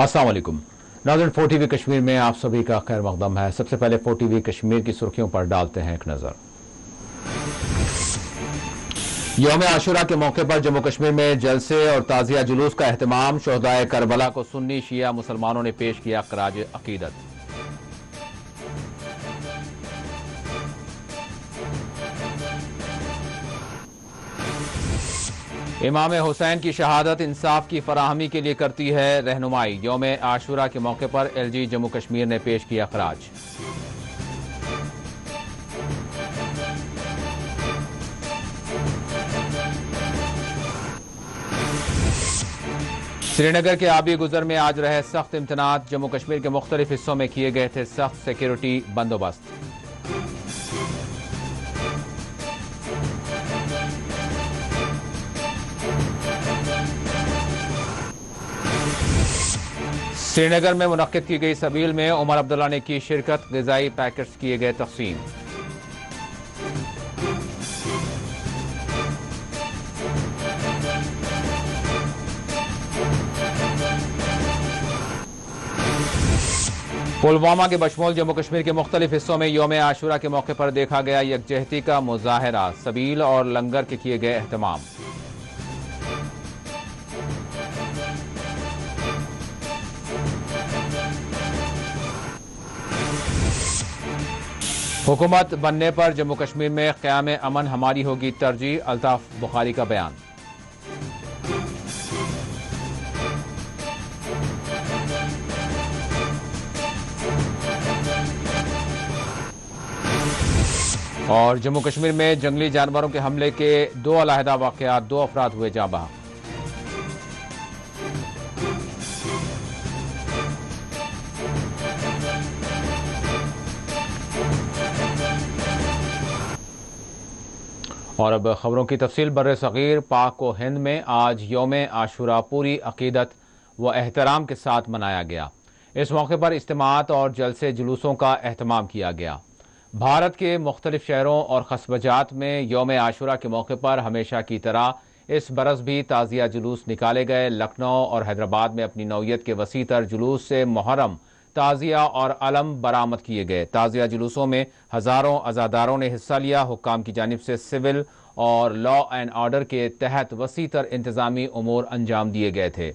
अस्सलाम वालेकुम नाज़रीन, 4TV कश्मीर में आप सभी का खैर मक़दम है। सबसे पहले 4TV कश्मीर की सुर्खियों पर डालते हैं एक नज़र। यौम आशूरा के मौके पर जम्मू कश्मीर में जलसे और ताज़िया जुलूस का एहतमाम। शोहदाए करबला को सुन्नी शिया मुसलमानों ने पेश किया ख़राज अक़ीदत। इमाम हुसैन की शहादत इंसाफ की फराहमी के लिए करती है रहनुमाई। यौम आशूरा के मौके पर LG जम्मू कश्मीर ने पेश किया ख़राज। श्रीनगर के आबी गुजर में आज रहे सख्त इम्तनात। जम्मू कश्मीर के मुख्तलिफ हिस्सों में किए गए थे सख्त सिक्योरिटी बंदोबस्त। श्रीनगर में मुनक्किद की गई सबील में उमर अब्दुल्ला ने की शिरकत। ग़िज़ाई पैकेट्स किए गए तक़सीम। पुलवामा के बशमूल जम्मू कश्मीर के मुख्तलिफ हिस्सों में यौम आशूरा के मौके पर देखा गया यकजहती का मुजाहरा। सबील और लंगर के किए गए एहतमाम। हुकूमत बनने पर जम्मू कश्मीर में क़याम अमन हमारी होगी तरजीह। अल्ताफ बुखारी का बयान। और जम्मू कश्मीर में जंगली जानवरों के हमले के 2 अलहदा वाक़यात, 2 अफराद हुए जाँ बहक। और अब खबरों की तफसील। बर्रे सग़ीर पाक व हिंद में आज यौम आशूरा पूरी अक़ीदत व एहतराम के साथ मनाया गया। इस मौके पर इज्तिमात और जलसे जुलूसों का एहतमाम किया गया। भारत के मुख्तलिफ शहरों और कस्बजात में यौम आशूरा के मौके पर हमेशा की तरह इस बरस भी ताज़िया जुलूस निकाले गए। लखनऊ और हैदराबाद में अपनी नौयत के वसी तर जुलूस से मुहर्रम, ताज़िया और अलम बरामद किए गए। ताज़िया जुलूसों में हज़ारों अज़ादारों ने हिस्सा लिया। हुक्काम की जानिब से सिविल और लॉ एंड ऑर्डर के तहत वसी तर इंतज़ामी उमूर अंजाम दिए गए थे।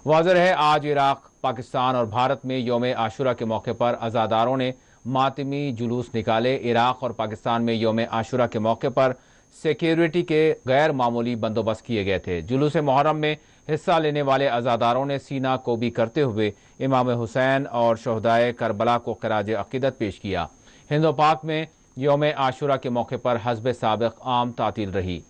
वाज़ेह है आज इराक़, पाकिस्तान और भारत में यौम आशूरा के मौके पर अज़ादारों ने मातमी जुलूस निकाले। इराक़ और पाकिस्तान में यौम आशूरा के मौके पर सिक्योरिटी के गैर मामूली बंदोबस्त किए गए थे। जुलूस मुहर्रम में हिस्सा लेने वाले अज़ादारों ने सीना कोबी करते हुए इमाम हुसैन और शोहदाए करबला को ख़राज अक़ीदत पेश किया। हिंद व पाक में यौम आशूरा के मौके पर हस्ब साबिक़ आम तातील रही।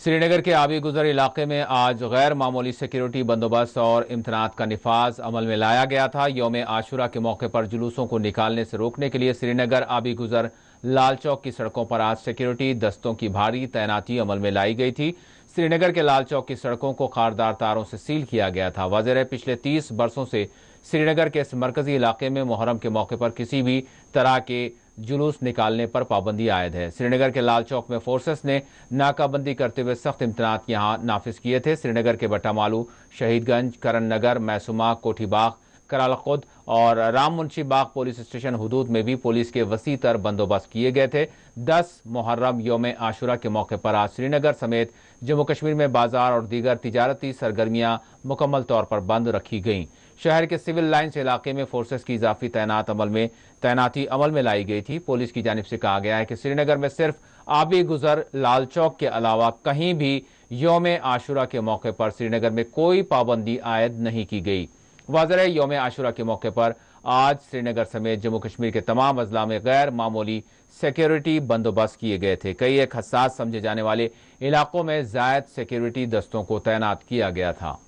श्रीनगर के आबी गुजर इलाके में आज गैर मामूली सिक्योरिटी बंदोबस्त और इम्तनात का निफाज अमल में लाया गया था। यौम आशूरा के मौके पर जुलूसों को निकालने से रोकने के लिए श्रीनगर आबी गुजर लाल चौक की सड़कों पर आज सिक्योरिटी दस्तों की भारी तैनाती अमल में लाई गई थी। श्रीनगर के लाल चौक की सड़कों को खारदार तारों से सील किया गया था। वाज़ेह है पिछले 30 बरसों से श्रीनगर के इस मरकजी इलाके में मुहर्रम के मौके पर किसी भी तरह के जुलूस निकालने पर पाबंदी आयद है। श्रीनगर के लाल चौक में फोर्सेस ने नाकाबंदी करते हुए सख्त इम्तनात यहाँ नाफिज किए थे। श्रीनगर के बट्टामालू, शहीदगंज, करण नगर, मैसूमा, कोठीबाग, करालखुद और राम मुंशी बाग पुलिस स्टेशन हदूद में भी पुलिस के वसी तर बंदोबस्त किए गए थे। 10 मुहर्रम यौम आशूरा के मौके पर आज श्रीनगर समेत जम्मू कश्मीर में बाजार और दीगर तिजारती सरगर्मियां मुकम्मल तौर पर बंद रखी गईं। शहर के सिविल लाइन्स इलाके में फोर्सेस की इजाफी तैनाती अमल में लाई गई थी। पुलिस की जानिब से कहा गया है कि श्रीनगर में सिर्फ आबी गुजर लाल चौक के अलावा कहीं भी यौम आशूरा के मौके पर श्रीनगर में कोई पाबंदी आयद नहीं की गई। वाज़ेह है यौम आशूरा के मौके पर आज श्रीनगर समेत जम्मू कश्मीर के तमाम अजला में गैर मामूली सिक्योरिटी बंदोबस्त किए गए थे। कई एक हसास समझे जाने वाले इलाकों में ज़ायद सिक्योरिटी दस्तों को तैनात किया गया था।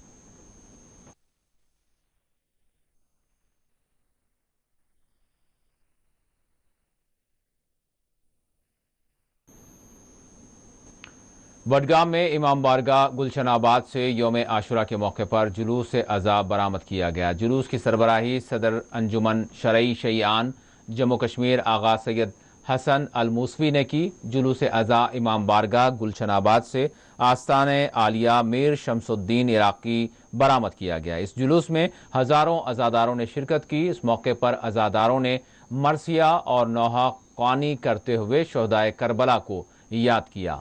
बडगाम में इमाम बारगाह गुलशनाबाद से यौम आशूरा के मौके पर जुलूस से अज़ाब बरामद किया गया। जुलूस की सरबराही सदर अंजुमन शरई शय्यान जम्मू कश्मीर आगा सैयद हसन अल-मूसवी ने की। जुलूस अज़ा इमाम बारगाह गुलशन आबाद से आस्ताने आलिया मीर शमसुद्दीन इराकी बरामद किया गया। इस जुलूस में हजारों अज़ादारों ने शिरकत की। इस मौके पर अज़ादारों ने मरसिया और नौहा क़्वानी करते हुए शहदाए करबला को याद किया।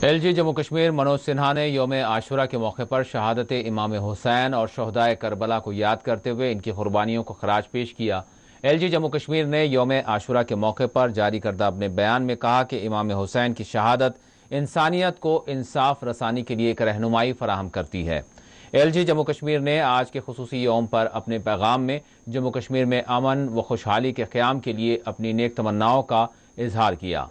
LG जम्मू कश्मीर मनोज सिन्हा ने यौम आशुरा के मौके पर शहादत इमाम हुसैन और शहदाए करबला को याद करते हुए इनकी कुर्बानियों को खराज पेश किया। LG जम्मू कश्मीर ने यौम आशुरा के मौके पर जारी करदा अपने बयान में कहा कि इमाम हुसैन की शहादत इंसानियत को इंसाफ रसानी के लिए एक रहनुमाई फराहम करती है। LG जम्मू कश्मीर ने आज के खुसूसी यौम पर अपने पैगाम में जम्मू कश्मीर में अमन व खुशहाली के क़याम के लिए अपनी नेक तमन्नाओं का इजहार किया।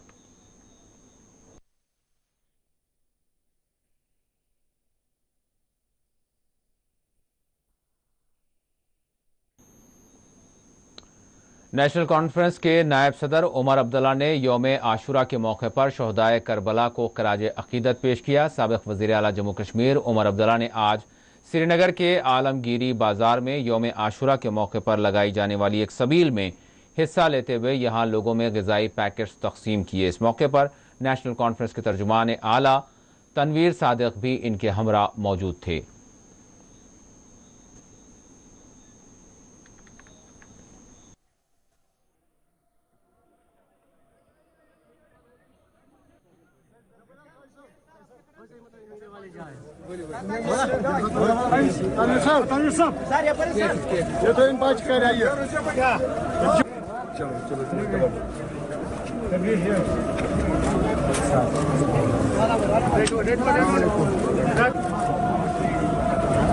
नेशनल कॉन्फ्रेंस के नायब सदर उमर अब्दुल्ला ने यौम आशुरा के मौके पर शहदाए करबला को खराज अकीदत पेश किया। साबिक़ वज़ीर आला जम्मू कश्मीर उमर अब्दुल्ला ने आज श्रीनगर के आलमगीरी बाजार में यौम आशुरा के मौके पर लगाई जाने वाली एक सबील में हिस्सा लेते हुए यहां लोगों में ग़िज़ाई पैकेट्स तक़सीम किए। इस मौके पर नेशनल कॉन्फ्रेंस के तर्जुमान आला तनवीर सादिक भी इनके हमरा मौजूद थे।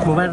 मोबाइल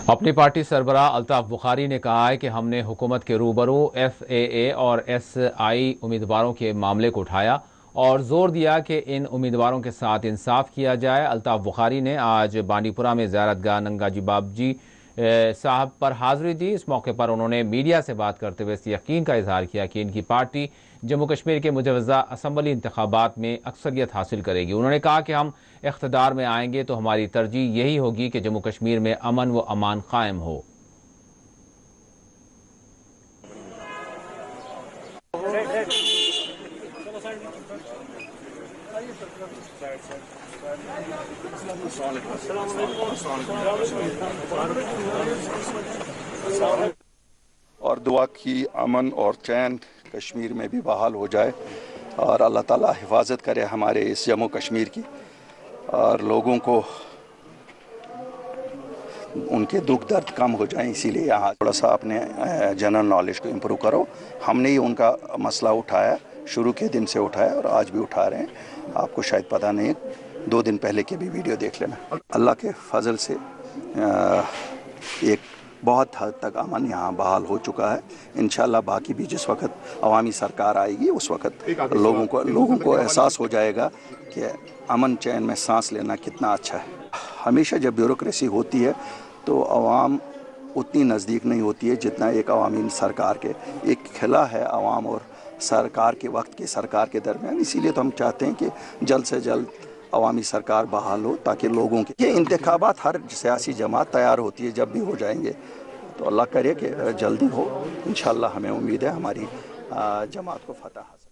अपनी पार्टी सरबराह अल्ताफ बुखारी ने कहा है कि हमने हुकूमत के रूबरू FAA और SI उम्मीदवारों के मामले को उठाया और जोर दिया कि इन उम्मीदवारों के साथ इंसाफ किया जाए। अल्ताफ बुखारी ने आज बांडीपुरा में ज़ियारतगाह नंगाजी बाबजी साहब पर हाजिरी दी। इस मौके पर उन्होंने मीडिया से बात करते हुए इस यकीन का इजहार किया कि इनकी पार्टी जम्मू कश्मीर के मुजवज़ा असम्बली इंतखाबात में अक्सरियत हासिल करेगी। उन्होंने कहा कि हम इख्तिदार में आएंगे तो हमारी तरजीह यही होगी कि जम्मू कश्मीर में अमन व अमान कायम हो। और दुआ की अमन और चैन कश्मीर में भी बहाल हो जाए और अल्लाह ताला हिफाजत करे हमारे इस जम्मू कश्मीर की और लोगों को उनके दुख दर्द कम हो जाए। इसीलिए यहाँ थोड़ा सा अपने जनरल नॉलेज को इम्प्रूव करो। हमने ही उनका मसला उठाया, शुरू के दिन से उठाया और आज भी उठा रहे हैं। आपको शायद पता नहीं, 2 दिन पहले की भी वीडियो देख लेना। अल्लाह के फजल से एक बहुत हद तक अमन यहाँ बहाल हो चुका है। इंशाल्लाह बाकी भी जिस वक्त अवामी सरकार आएगी उस वक्त लोगों को एहसास हो जाएगा कि अमन चैन में सांस लेना कितना अच्छा है। हमेशा जब ब्यूरोक्रेसी होती है तो अवाम उतनी नज़दीक नहीं होती है जितना एक अवामी सरकार के एक खिला है अवाम और सरकार के वक्त की सरकार के दरमियान। इसीलिए तो हम चाहते हैं कि जल्द से जल्द अवामी सरकार बहाल हो, ताकि लोगों के ये इंतखाबात हर सियासी जमात तैयार होती है जब भी हो जाएंगे, तो अल्लाह करे कि जल्दी हो। इंशाअल्लाह हमें उम्मीद है हमारी जमात को फतह हासिल।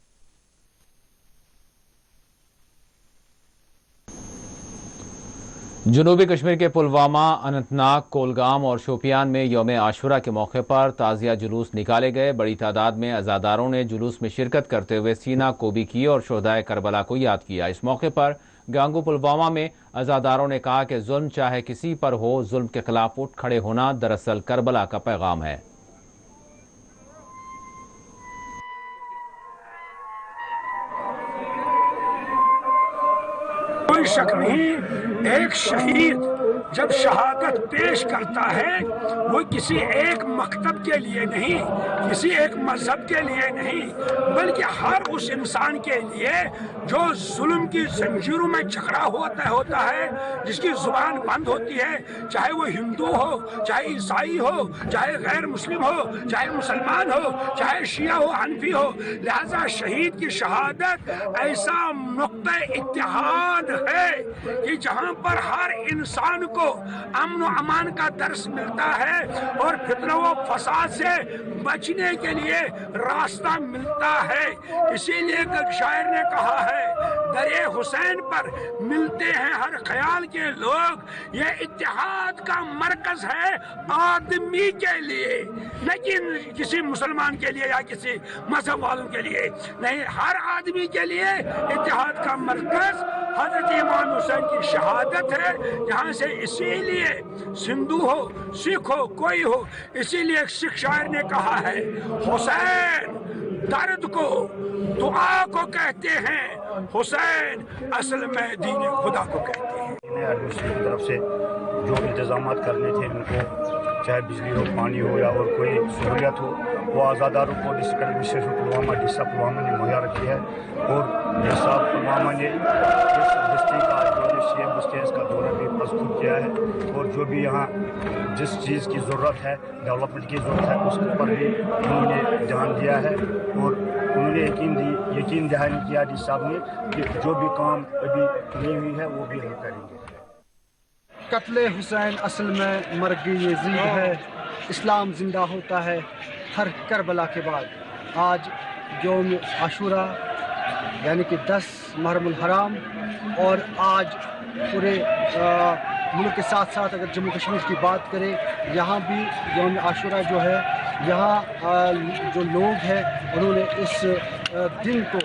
जनूबी कश्मीर के पुलवामा, अनंतनाग, कोलगाम और शोपियान में यौम आशुरा के मौके पर ताज़िया जुलूस निकाले गए। बड़ी तादाद में अज़ादारों ने जुलूस में शिरकत करते हुए सीना कोबी की और शोहदाए करबला को याद किया। इस मौके पर गांगू पुलवामा में अज़ादारों ने कहा कि जुल्म चाहे किसी पर हो, जुल्म के खिलाफ उठ खड़े होना दरअसल करबला का पैगाम है। कोई शक नहीं, एक शहीद जब शहादत पेश करता है वो किसी एक मकतब के लिए नहीं, किसी एक मजहब के लिए नहीं, बल्कि हर उस इंसान के लिए जो जुल्म की जंजीरों में जकड़ा होता है, जिसकी जुबान बंद होती है, चाहे वो हिंदू हो, चाहे ईसाई हो, चाहे गैर मुस्लिम हो, चाहे मुसलमान हो, चाहे शिया हो, हनफी हो। लिहाजा शहीद की शहादत ऐसा नुक्ता इत्तेहाद है कि जहाँ पर हर इंसान को अमन व अमान का दर्स मिलता है और फितना व फसाद से बचने के लिए रास्ता मिलता है। इसीलिए एक शायर ने कहा है, दरे हुसैन पर मिलते हैं हर ख्याल के लोग, ये इत्तेहाद का मरकज है आदमी के लिए, लेकिन किसी मुसलमान के लिए या किसी मजहब वालों के लिए नहीं, हर आदमी के लिए इत्तेहाद का मरकज हजरत इमाम हुसैन की शहादत है। यहाँ से इसीलिए सिंधु हो, सिख हो, कोई हो, इसीलिए एक सिख शायर ने कहा है, हुसैन दर्द को दुआ को कहते हैं, हुसैन असल में दीन खुदा को कहते हैं। एडमिनिस्ट्रेशन की तरफ से जो इंतजाम करने थे उनको, चाहे बिजली हो, पानी हो या और कोई सहूलियत हो, वो आज़ादारों को डिस्ट्रिक्ट एडमिनिस्ट्रेशन पुलवामा, डिस्सा पुलवामा ने मुहैया रखी है। और डिस्सा पुलवामा ने इस बस्ती का जो सीएम बस्ती है इसका दौरा भी प्रस्तुत किया है, और जो भी यहाँ जिस चीज़ की ज़रूरत है, डेवलपमेंट की ज़रूरत है, उस पर भी उन्होंने ध्यान दिया है। और उन्होंने यकीन दहानी किया डी साहब ने कि जो भी काम अभी नहीं हुई है वो भी हम करेंगे। कत्ले हुसैन असल में मरग यजीद है, इस्लाम ज़िंदा होता है हर करबला के बाद। आज यौम आशूरा यानी कि 10 मुहर्रम हराम, और आज पूरे मुल्क के साथ साथ अगर जम्मू कश्मीर की बात करें, यहाँ भी यौम आशूरा जो है, यहाँ जो लोग हैं उन्होंने इस दिन को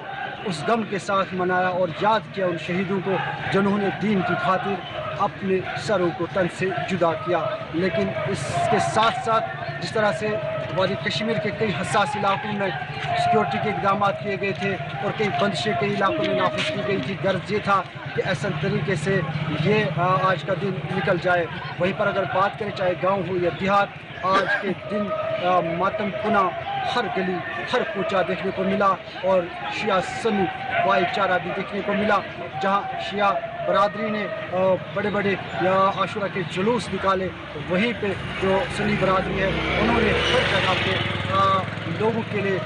उस गम के साथ मनाया और याद किया उन शहीदों को जिन्होंने दीन की खातिर अपने सरों को तन से जुदा किया। लेकिन इसके साथ साथ जिस तरह से वादी कश्मीर के कई हसास इलाकों में सिक्योरिटी के इक़दाम किए गए थे और कई बंदिशें कई इलाकों में नाफिज की गई थी, गर्ज ये था कि ऐसा तरीके से ये आज का दिन निकल जाए। वहीं पर अगर बात करें चाहे गांव हो या देहात, आज के दिन मातम कुना हर गली हर कूचा देखने को मिला, और शिया सन्नी भाईचारा भी देखने को मिला, जहां शिया बरादरी ने बड़े बड़े आशुरा के जुलूस निकाले, वहीं पे जो सुन्नी बरादरी है उन्होंने हर जगह पे लोगों के लिए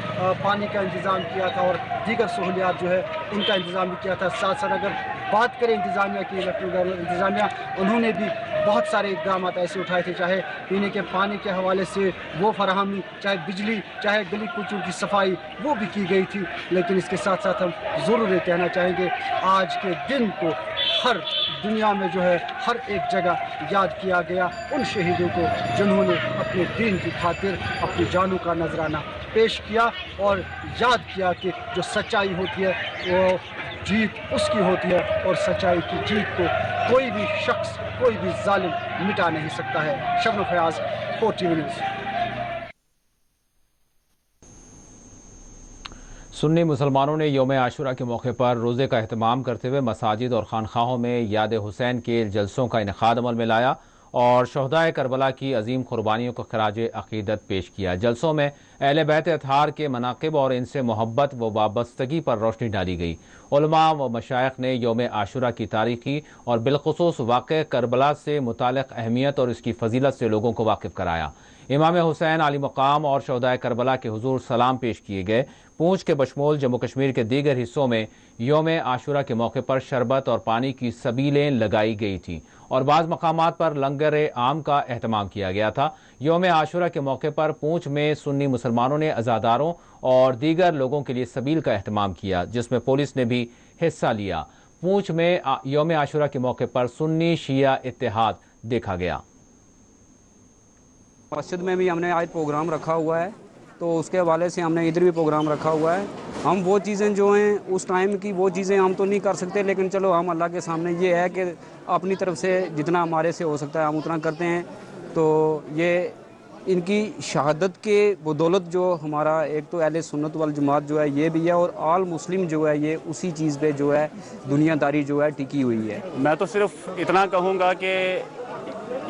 पानी का इंतज़ाम किया था और दीगर सहूलियात जो है उनका इंतज़ाम भी किया था। साथ साथ अगर बात करें इंतज़ामिया की, इंतज़ामिया उन्होंने भी बहुत सारे इक़दाम ऐसे उठाए थे, चाहे पीने के पानी के हवाले से वो फराहमी, चाहे बिजली, चाहे गली कूचों की सफाई, वो भी की गई थी। लेकिन इसके साथ साथ हम ज़रूर ये कहना चाहेंगे, आज के दिन को हर दुनिया में जो है हर एक जगह याद किया गया उन शहीदों को जिन्होंने अपने दीन की खातिर अपनी जानों का नजराना पेश किया, और याद किया कि जो सच्चाई होती है वो जीत उसकी होती है, और सच्चाई की जीत को कोई भी शख्स, कोई भी जालिम मिटा नहीं सकता है। शबनम फयाज, 4 न्यूज़। सुन्नी मुसलमानों ने यौम आशुरा के मौके पर रोज़े का एहतमाम करते हुए मसाजिद और खानखाहों में याद हुसैन के जलसों का इनेकाद अमल में लाया और शहदाए करबला की अजीम कुर्बानियों को खराज अकीदत पेश किया। जलसों में अहले बैत अतहार के मनाक़िब और इनसे मोहब्बत व वाबस्तगी पर रोशनी डाली गई। उलमा व मशाइख ने यौम आशुरा की तारीख़ी और बिलखुसूस वाक़े करबला से मुताल्लिक़ अहमियत और इसकी फ़जीलत से लोगों को वाकिफ़ कराया। इमाम हुसैन आली मकाम और शहदाए करबला के हुजूर सलाम पेश किए गए। पूंछ के बशमूल जम्मू कश्मीर के दीगर हिस्सों में यौम आशूरा के मौके पर शरबत और पानी की सबीलें लगाई गई थीं और बाज़ मकामात पर लंगर आम का एहतमाम किया गया था। यौम आशूरा के मौके पर पूंछ में सुन्नी मुसलमानों ने अज़ादारों और दीगर लोगों के लिए सबील का एहतमाम किया, जिसमें पुलिस ने भी हिस्सा लिया। पूंछ में यौम आशूरा के मौके पर सुन्नी शिया इत्तेहाद देखा गया। मस्जिद में भी हमने आज प्रोग्राम रखा हुआ है, तो उसके हवाले से हमने इधर भी प्रोग्राम रखा हुआ है। हम वो चीज़ें जो हैं उस टाइम की वो चीज़ें हम तो नहीं कर सकते, लेकिन चलो हम अल्लाह के सामने ये है कि अपनी तरफ से जितना हमारे से हो सकता है हम उतना करते हैं। तो ये इनकी शहादत के बदौलत जो हमारा एक तो अहले सुन्नत वल जमात जो है ये भी है, और आल मुस्लिम जो है ये उसी चीज़ पे जो है दुनियादारी जो है टिकी हुई है। मैं तो सिर्फ इतना कहूँगा कि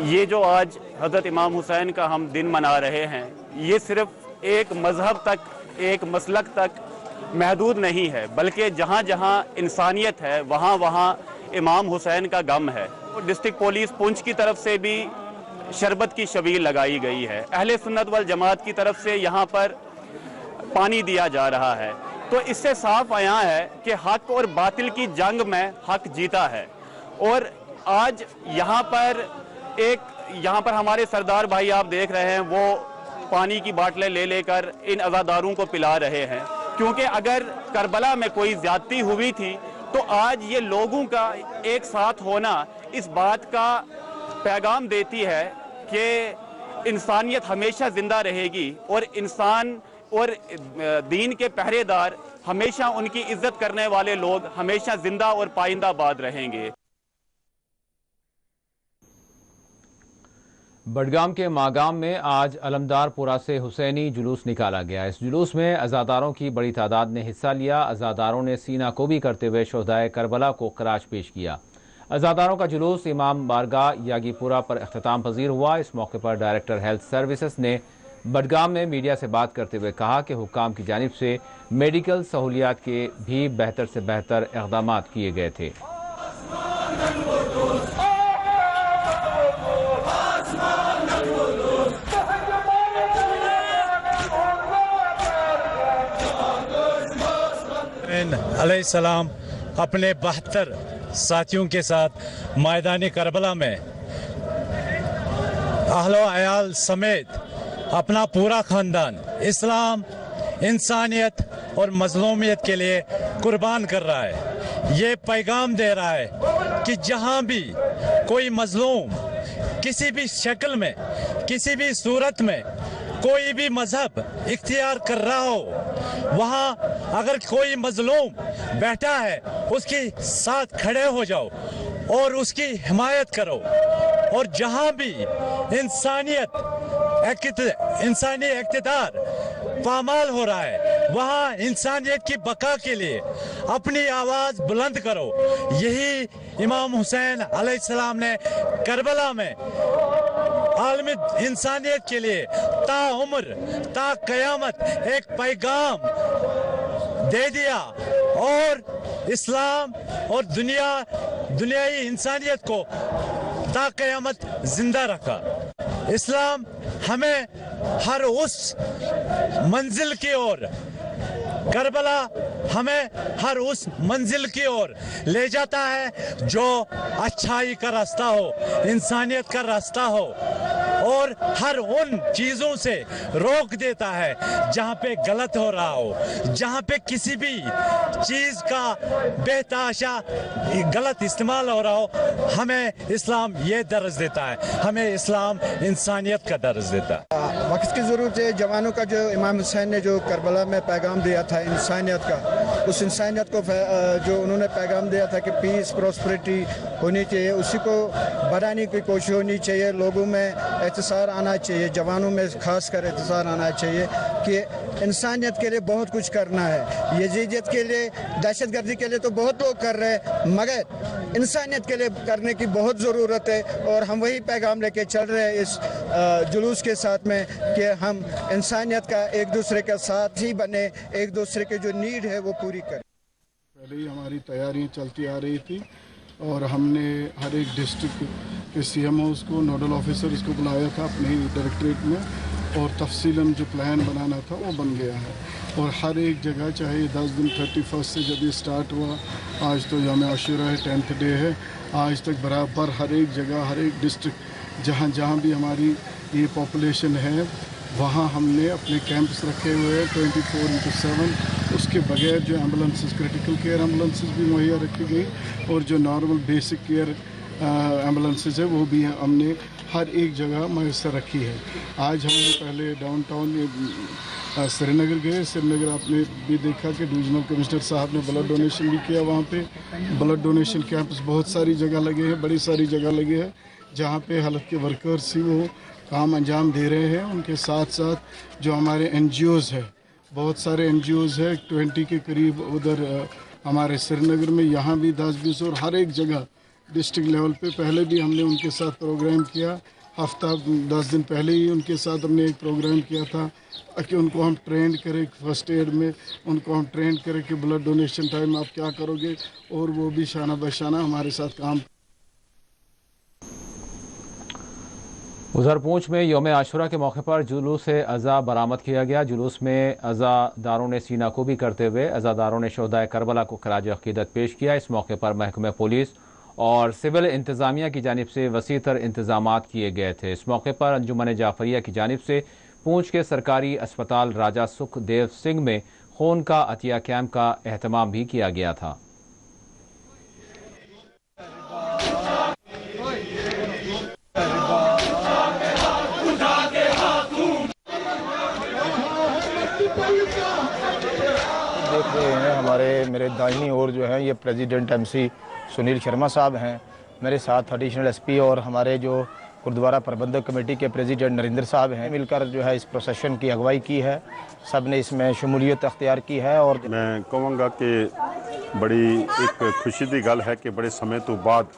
ये जो आज हज़रत इमाम हुसैन का हम दिन मना रहे हैं, ये सिर्फ एक मज़हब तक, एक मसलक तक महदूद नहीं है, बल्कि जहाँ जहाँ इंसानियत है वहाँ वहाँ इमाम हुसैन का गम है। डिस्ट्रिक्ट पुलिस पुंछ की तरफ से भी शरबत की शबील लगाई गई है। अहले सुन्नत वल जमात की तरफ से यहाँ पर पानी दिया जा रहा है। तो इससे साफ आया है कि हक और बातिल की जंग में हक जीता है। और आज यहाँ पर हमारे सरदार भाई आप देख रहे हैं, वो पानी की बाटलें ले लेकर इन अज़ादारों को पिला रहे हैं, क्योंकि अगर करबला में कोई ज्यादती हुई थी तो आज ये लोगों का एक साथ होना इस बात का पैगाम देती है कि इंसानियत हमेशा जिंदा रहेगी और इंसान और दीन के पहरेदार हमेशा, उनकी इज्जत करने वाले लोग हमेशा जिंदा और पाइंदाबाद रहेंगे। बडगाम के मागाम में आज अलमदारपुरा से हुसैनी जुलूस निकाला गया। इस जुलूस में अज़ादारों की बड़ी तादाद ने हिस्सा लिया। अज़ादारों ने सीना कोबी करते हुए शहदाए करबला को खराज पेश किया। अज़ादारों का जुलूस इमाम बारगाह यागीपुरा पर अख्ताम पजीर हुआ। इस मौके पर डायरेक्टर हेल्थ सर्विसेज ने बडगाम में मीडिया से बात करते हुए कहा कि हुक्काम की जानिब से मेडिकल सहूलियात के भी बेहतर से बेहतर इक़दाम किए गए थे। अलैहिस्सलाम अपने 72 साथियों के साथ मैदान करबला में अहलो अयाल समेत अपना पूरा खानदान इस्लाम, इंसानियत और मज़लूमियत के लिए कुर्बान कर रहा है। ये पैगाम दे रहा है कि जहाँ भी कोई मज़लूम किसी भी शक्ल में, किसी भी सूरत में कोई भी मजहब इख्तियार कर रहा हो, वहाँ अगर कोई मजलूम बैठा है उसके साथ खड़े हो जाओ और उसकी हिमायत करो। और जहाँ भी इंसानी इक़्तिदार पामाल हो रहा है, वहाँ इंसानियत की बका के लिए अपनी आवाज़ बुलंद करो। यही इमाम हुसैन अलैहिस्सलाम ने करबला में आलमी इंसानियत के लिए ताउम्र, ता क़यामत एक पैगाम दे दिया और इस्लाम और दुनियाई इंसानियत को ता क़यामत जिंदा रखा। इस्लाम हमें हर उस मंजिल की ओर, करबला हमें हर उस मंजिल की ओर ले जाता है जो अच्छाई का रास्ता हो, इंसानियत का रास्ता हो, और हर उन चीज़ों से रोक देता है जहाँ पे गलत हो रहा हो, जहाँ पे किसी भी चीज़ का बेतहाशा गलत इस्तेमाल हो रहा हो। हमें इस्लाम ये दर्ज देता है, हमें इस्लाम इंसानियत का दर्ज देता है। वक्त की ज़रूरत है। जवानों का जो इमाम हुसैन ने जो करबला में पैगाम दिया था इंसानियत का, उस इंसानियत को जो उन्होंने पैगाम दिया था कि पीस प्रॉस्पेरिटी होनी चाहिए, उसी को बढ़ाने की कोशिश होनी चाहिए। लोगों में एहसास आना चाहिए, जवानों में खास कर एहसास आना चाहिए कि इंसानियत के लिए बहुत कुछ करना है। यजीदियत के लिए, दहशतगर्दी के लिए तो बहुत लोग कर रहे हैं, मगर इंसानियत के लिए करने की बहुत ज़रूरत है। और हम वही पैगाम लेके चल रहे हैं इस जुलूस के साथ में कि हम इंसानियत का एक दूसरे के साथ ही बने, एक दूसरे की जो नीड है वो पूरी करें। पहले ही हमारी तैयारी चलती आ रही थी और हमने हर एक डिस्ट्रिक्ट कि CMOs को, नोडल ऑफिसर्स को बुलाया था अपने डायरेक्टरेट में और तफसीलन जो प्लान बनाना था वो बन गया है। और हर एक जगह, चाहे 10 दिन 31 से जब ये स्टार्ट हुआ, आज तो यौम आशूरा है, 10th डे है, आज तक बराबर हर एक जगह, हर एक डिस्ट्रिक्ट जहाँ भी हमारी ये पॉपुलेशन है वहाँ हमने अपने कैंप्स रखे हुए हैं 24/7। उसके बगैर जो एम्बुलेंसेस, क्रिटिकल केयर एम्बुलेंसेस भी मुहैया रखी गई और जो नॉर्मल बेसिक केयर एम्बुलेंसेस है वो भी हमने हर एक जगह मैसर रखी है। आज हमने पहले डाउन टाउन श्रीनगर गए। श्रीनगर आपने भी देखा कि डिविजनल कमिश्नर साहब ने ब्लड डोनेशन भी किया। वहाँ पे ब्लड डोनेशन कैंप्स बहुत सारी जगह लगे हैं, बड़ी सारी जगह लगे हैं जहाँ पे हेल्थ के वर्कर्स ही वो काम अंजाम दे रहे हैं। उनके साथ साथ जो हमारे NGOs है, बहुत सारे NGOs है, 20 के करीब उधर हमारे श्रीनगर में, यहाँ भी 10-20 और हर एक जगह डिस्ट्रिक्ट लेवल पे पहले भी हमने उनके साथ प्रोग्राम किया। हफ्ता 10 दिन पहले ही उनके साथ हमने एक प्रोग्राम किया था कि उनको हम ट्रेंड करें फर्स्ट एड में, उनको हम ट्रेंड करें कि ब्लड डोनेशन टाइम आप क्या करोगे, और वो भी शाना बशाना हमारे साथ काम। उधर पूंछ में यौम आशूरा के मौके पर जुलूस अज़ा बरामद किया गया। जुलूस में अज़ादारों ने सीना कोबी करते हुए अज़ादारों ने शोहदाए करबला को खराज अक़ीदत पेश किया। इस मौके पर महकमे पुलिस और सिविल इंतज़ामिया की जानिब से वसीतर इंतज़ामात किए गए थे। इस मौके पर अंजुमन जाफरिया की जानिब से पूंछ के सरकारी अस्पताल राजा सुखदेव सिंह में खून का अतिया कैंप का एहतमाम भी किया गया था। देख रहे हैं हमारे मेरे दाहिनी ओर जो है ये प्रेसिडेंट MC सुनील शर्मा साहब हैं, मेरे साथ एडिशनल SP और हमारे जो गुरुद्वारा प्रबंधक कमेटी के प्रेसिडेंट नरेंद्र साहब हैं, मिलकर जो है इस प्रोसेशन की अगवाई की है। सब ने इसमें शमूलियत अख्तियार की है। और मैं कहूँगा कि बड़ी एक खुशी की गल है कि बड़े समय तो बाद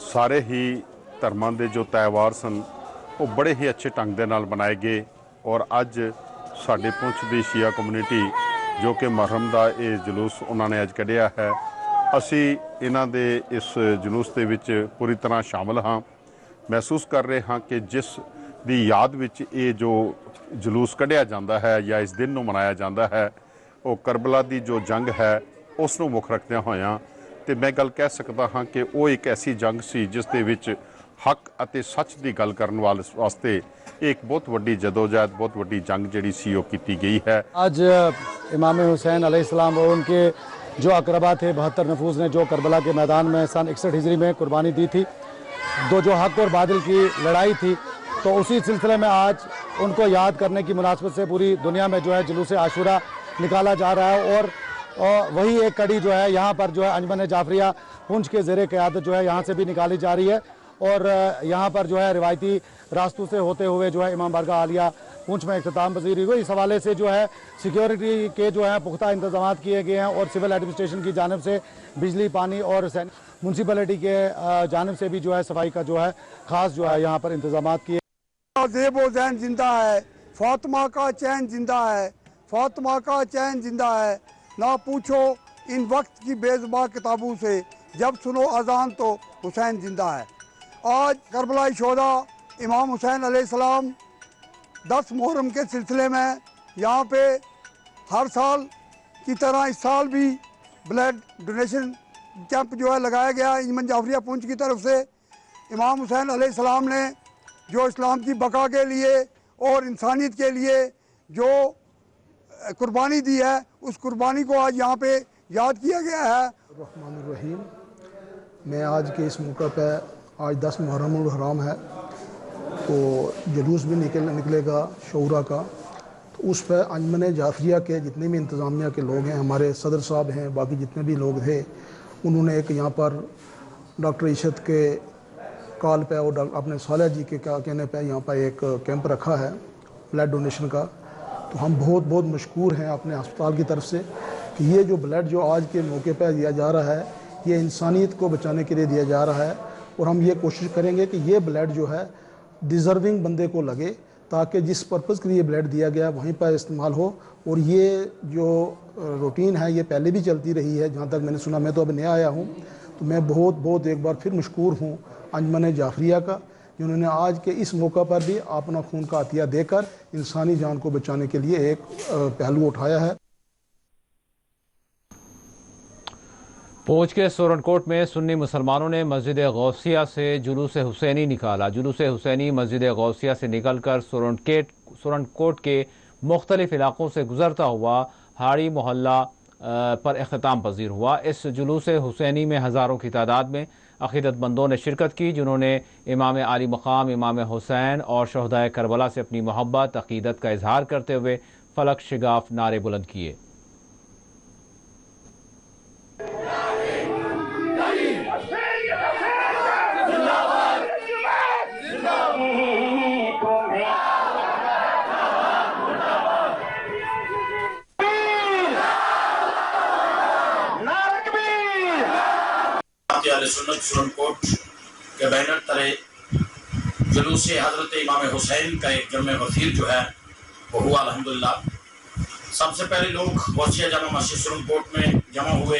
सारे ही धर्मां दे जो त्यौहार सन वो बड़े ही अच्छे ढंग दे नाल बनाए गए। और अज साडे पुंछ दी शिया कम्यूनिटी जो कि मुहर्रम दा ये जुलूस उन्होंने अज कढ़िया है, असी इन्हां दे इस जुलूस दे विच पूरी तरह शामिल हाँ। महसूस कर रहे हाँ कि जिस दी याद विच ये जो जुलूस कढ़िया जाता है या इस दिन नूं मनाया जाता है, वो करबला दी जो जंग है उस नूं मुख रखदे होया ते मैं गल कह सकता हाँ कि वो एक ऐसी जंग सी जिस दे विच हक अते सच की गल करन वास्ते एक बहुत वड्डी जदोजहद, बहुत वड्डी जंग जिहड़ी सी वो की गई है। आज इमाम हुसैन अलैहिस्सलाम और उनके जो अकरबा थे 72 नफूस ने जो करबला के मैदान में सन 61 हिजरी में कुर्बानी दी थी, जो हक और बादल की लड़ाई थी, तो उसी सिलसिले में आज उनको याद करने की मुनासबत से पूरी दुनिया में जो है जुलूस आशूरा निकाला जा रहा है। और वही एक कड़ी जो है यहाँ पर जो है अंजुमन जाफरिया पुंछ के ज़ेरे क़यादत जो है यहाँ से भी निकाली जा रही है। और यहाँ पर जो है रिवायती रास्तों से होते हुए जो है इमाम बारगाह आलिया पुंछ में इख्तिताम पजीरी हुई। इस हवाले से जो है सिक्योरिटी के जो है पुख्ता इंतजाम किए गए हैं और सिविल एडमिनिस्ट्रेशन की जानिब से बिजली, पानी और म्यूनसिपलिटी के जानिब से भी जो है सफाई का जो है ख़ास जो है यहाँ पर इंतजाम किए। ज़ेबो ज़ैन जिंदा है, फातिमा का चैन जिंदा है, फातिमा का चैन जिंदा है, ना पूछो इन वक्त की बेज़ुबान किताबों से, जब सुनो अजान तो हुसैन जिंदा है। आज करबलाई शोहदा इमाम हुसैन अलैहिस्सलाम 10 मुहर्रम के सिलसिले में यहाँ पे हर साल की तरह इस साल भी ब्लड डोनेशन कैंप जो है लगाया गया अंजुमन जाफरिया पुंछ की तरफ से। इमाम हुसैन अलैहिस्सलाम ने जो इस्लाम की बका के लिए और इंसानियत के लिए जो कुर्बानी दी है, उस कुर्बानी को आज यहाँ पे याद किया गया है। रहमानुर्रहीम। मैं आज के इस मौके पे, आज 10 मुहर्रम हराम है तो जुलूस भी निकलेगा शऊरा का, तो उस पर अंजुमन जाफरिया के जितने भी इंतज़ामिया के लोग हैं, हमारे सदर साहब हैं, बाकी जितने भी लोग थे, उन्होंने एक यहाँ पर डॉक्टर इशत के कॉल पे और अपने साले जी के कहने पे यहाँ पर एक कैंप रखा है ब्लड डोनेशन का। तो हम बहुत बहुत मशकूर हैं अपने अस्पताल की तरफ से कि ये जो ब्लड जो आज के मौके पर दिया जा रहा है, ये इंसानियत को बचाने के लिए दिया जा रहा है। और हम ये कोशिश करेंगे कि ये ब्लड जो है डिज़र्विंग बंदे को लगे, ताकि जिस पर्पज़ के लिए ब्लड दिया गया वहीं पर इस्तेमाल हो। और ये जो रूटीन है ये पहले भी चलती रही है, जहाँ तक मैंने सुना, मैं तो अब नया आया हूँ, तो मैं बहुत बहुत एक बार फिर मशकूर हूँ अंजमन जाफरिया का, जिन्होंने आज के इस मौका पर भी अपना खून का अतिया देकर इंसानी जान को बचाने के लिए एक पहलू उठाया है। पूंछ के सोरनकोट में सुन्नी मुसलमानों ने मस्जिद गौसिया से जुलूस हुसैनी निकाला। जुलूस हुसैनी मस्जिद गौसिया से निकलकर सोरनकोट के मुख्तलिफ इलाकों से गुजरता हुआ हाड़ी मोहल्ला पर इख्तिताम पजीर हुआ। इस जुलूस हुसैनी में हज़ारों की तादाद में अक़ीदतमंदों ने शिरकत की, जिन्होंने इमाम आली मकाम इमाम हुसैन और शहदाए करबला से अपनी मोहब्बत अक़ीदत का इजहार करते हुए फलक शिगाफ नारे बुलंद किए। सुन्नत सोरनकोट के बैनर तले जुलूस हजरत इमाम हुसैन का एक जम्मे गफीर जो है वो हुआ अल्हम्दुलिल्लाह। सबसे पहले लोग गौसिया जामा मस्जिद सोरनकोट में जमा हुए,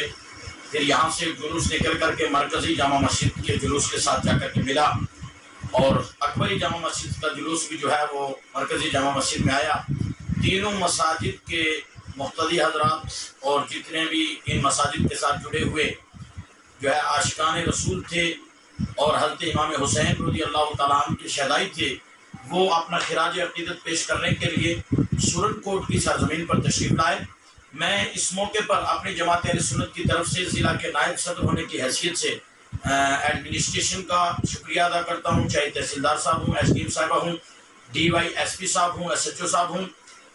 फिर यहाँ से जुलूस निकल करके मरकजी जामा मस्जिद के जुलूस के साथ जाकर के मिला और अकबरी जामा मस्जिद का जुलूस भी जो है वो मरकजी जामा मस्जिद में आया। तीनों मसाजिद के मुख्तदी हजरात और जितने भी इन मसाजिद के साथ जुड़े हुए जो है आशिकान रसूल थे और हज़रत इमाम हुसैन रज़ी अल्लाह तआला अन्हु के शहदाई थे, वो अपना खिराज अक़ीदत पेश करने के लिए सोरनकोट की सरजमीन पर तशरीफ़ लाए। मैं इस मौके पर अपनी जमात अहले सुन्नत की तरफ से ज़िला के नायब सदर होने की हैसियत से एडमिनिस्ट्रेशन का शुक्रिया अदा करता हूँ, चाहे तहसीलदार साहब हूँ, SDM साहिबा हूँ, DYSP साहब हूँ, SHO साहब हूँ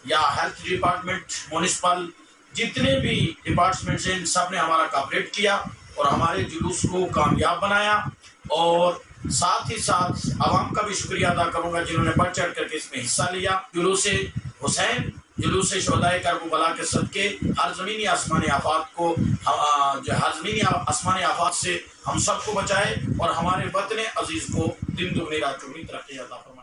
या हेल्थ डिपार्टमेंट, म्यूनिसिपल, जितने भी डिपार्टमेंट्स हैं, इन सब ने हमारा कोऑपरेट किया और हमारे जुलूस को कामयाब बनाया। और साथ ही साथ आवाम का भी शुक्रिया अदा करूंगा जिन्होंने बढ़ चढ़ करके इसमें हिस्सा लिया। जुलूस हुसैन, जुलूस शहदाए करबला के सदके हर ज़मीनी आसमानी आफात को जो हर ज़मीनी आसमानी आफात से हम सबको बचाए और हमारे वतन अजीज़ को दिन दुगनी रात चौगुनी तरक्की अता फरमाए।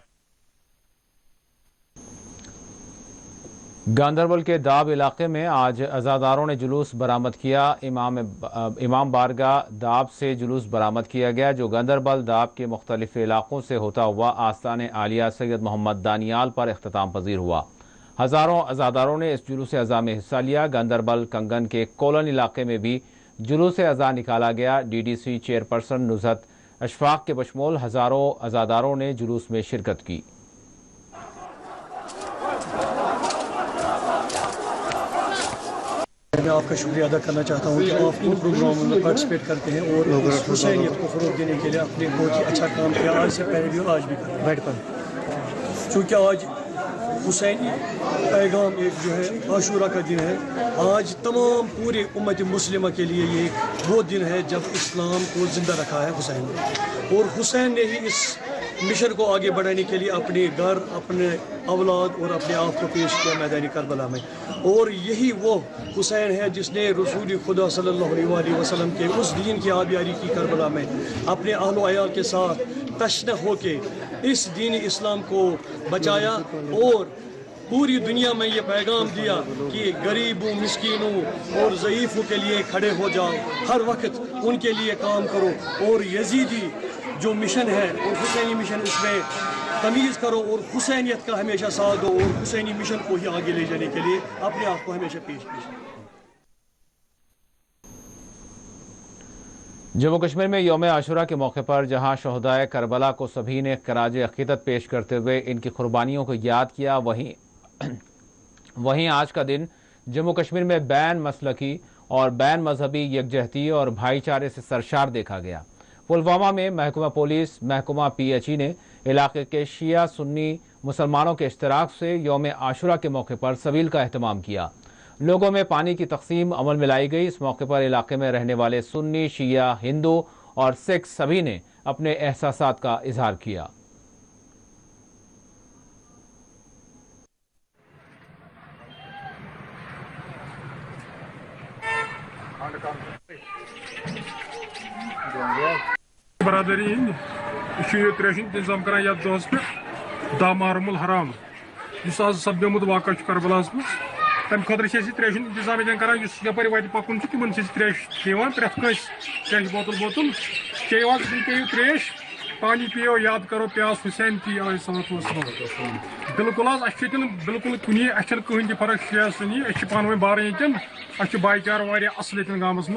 गांदरबल के दाब इलाके में आज अज़ादारों ने जुलूस बरामद किया। इमाम बारगाह दाब से जुलूस बरामद किया गया, जो गांदरबल दाब के मुख्तलिफ इलाकों से होता हुआ आस्तान आलिया सैयद मोहम्मद दानियाल पर इख्तिताम पजीर हुआ। हज़ारों अज़ादारों ने इस जुलूस अज़ा में हिस्सा लिया। गांदरबल कंगन के कोलन इलाके में भी जुलूस अज़ा निकाला गया। DDC चेयरपर्सन नुज़हत अशफाक के बशमूल हज़ारों अज़ादारों ने जुलूस में शिरकत की। मैं आपका शुक्रिया अदा करना चाहता हूँ कि आप इन प्रोग्रामों में पार्टिसिपेट करते हैं और इस हुसैनियत को फ़रोग़ देने के लिए आपने बहुत ही अच्छा काम किया, आज से पहले भी और आज भी बैठ पर। चूँकि आज हुसैनी पैगाम एक जो है आशूरा का दिन है, आज तमाम पूरे उम्मत मुस्लिमा के लिए ये वो दिन है जब इस्लाम को ज़िंदा रखा है हुसैन ने, और हुसैन ने ही इस मिशन को आगे बढ़ाने के लिए अपने घर, अपने औलाद और अपने आप को पेश किया मैदानी करबला में। और यही वो हुसैन है जिसने रसूल खुदा सल्लल्लाहु अलैहि वसल्लम के उस दीन की आबियारी की करबला में अपने अहल अयाल के साथ तशने होके इस दीन इस्लाम को बचाया और पूरी दुनिया में ये पैगाम दिया कि गरीबों, मिस्कीनों और ज़ईफ़ों के लिए खड़े हो जाओ, हर वक्त उनके लिए काम करो और यजीदी जो मिशन है और हुसैनी मिशन, उसमें तमीज़ करो और हुसैनियत का हमेशा साथ दो और हुसैनी मिशन को ही आगे ले जाने के लिए अपने आप को हमेशा पेश कीजिए। जम्मू कश्मीर में यौम आशुरा के मौके पर जहां शहदाए करबला को सभी ने खराज अक़ीदत पेश करते हुए इनकी कुर्बानियों को याद किया, वहीं आज का दिन जम्मू कश्मीर में बैन मसलकी और बैन मजहबी यकजहती और भाईचारे से सरशार देखा गया। पुलवामा में महकमा पुलिस, महकमा PHE ने इलाके के शिया सुन्नी मुसलमानों के इश्तराक से यौम आशुरा के मौके पर सबील का एहतमाम किया। लोगों में पानी की तकसीम अमल में लाई गई। इस मौके पर इलाके में रहने वाले सुन्नी, शिया, हिंदू और सिख सभी ने अपने एहसासात का इजहार किया। बरादरी त्रेश इंतजाम कर दोस पे दामारमुल हराम सपदमुत वाक़ करबला मज तम खुद त्रेश इंतजाम करान यपर वत पकुन तिमन त्रेश दिवान प्रत कस त्रेश बोतल चेवाज त्रेश पानी पियो याद करो प्यास हुसैन की बिल्कुल बिल्कुल कुनी कहीं फर्क सुनी पान बार ये भाईचार असल गाँव मज